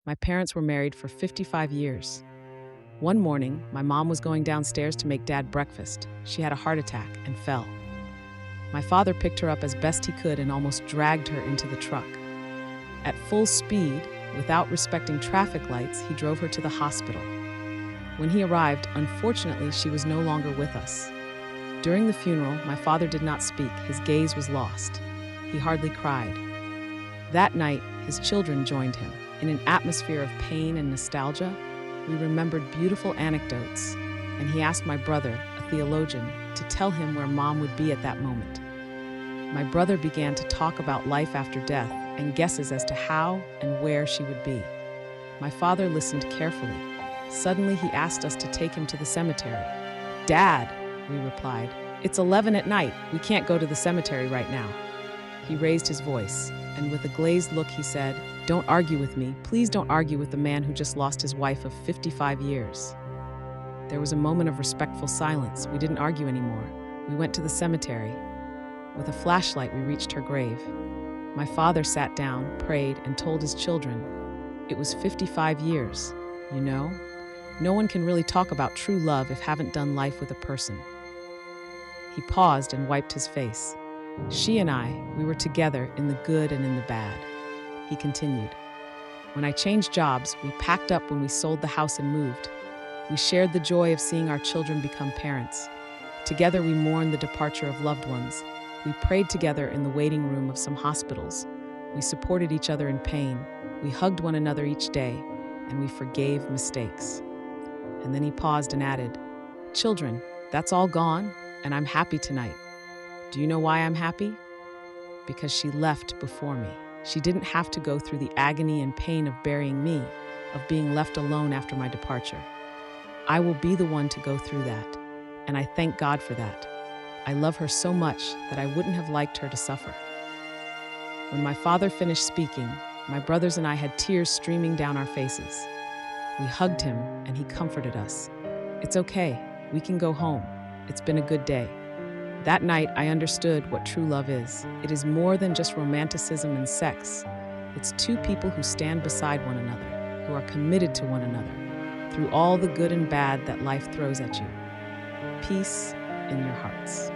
My parents were married for 55 years. One morning, my mom was going downstairs to make Dad breakfast. She had a heart attack and fell. My father picked her up as best he could and almost dragged her into the truck. At full speed, without respecting traffic lights, he drove her to the hospital. When he arrived, unfortunately, she was no longer with us. During the funeral, my father did not speak. His gaze was lost. He hardly cried. That night, his children joined him. In an atmosphere of pain and nostalgia, we remembered beautiful anecdotes, and he asked my brother, a theologian, to tell him where Mom would be at that moment. My brother began to talk about life after death and guesses as to how and where she would be. My father listened carefully. Suddenly, he asked us to take him to the cemetery. "Dad," we replied, "it's 11 at night. We can't go to the cemetery right now." He raised his voice, and with a glazed look he said, "Don't argue with me. Please don't argue with the man who just lost his wife of 55 years. There was a moment of respectful silence. We didn't argue anymore. We went to the cemetery. With a flashlight, we reached her grave. My father sat down, prayed, and told his children, "It was 55 years, you know? No one can really talk about true love if haven't done life with a person." He paused and wiped his face. "She and I, we were together in the good and in the bad." He continued, "When I changed jobs, we packed up when we sold the house and moved. We shared the joy of seeing our children become parents. Together we mourned the departure of loved ones. We prayed together in the waiting room of some hospitals. We supported each other in pain. We hugged one another each day, and we forgave mistakes." And then he paused and added, "Children, that's all gone, and I'm happy tonight. Do you know why I'm happy? Because she left before me. She didn't have to go through the agony and pain of burying me, of being left alone after my departure. I will be the one to go through that, and I thank God for that. I love her so much that I wouldn't have liked her to suffer." When my father finished speaking, my brothers and I had tears streaming down our faces. We hugged him, and he comforted us. "It's okay. We can go home. It's been a good day." That night, I understood what true love is. It is more than just romanticism and sex. It's two people who stand beside one another, who are committed to one another, through all the good and bad that life throws at you. Peace in your hearts.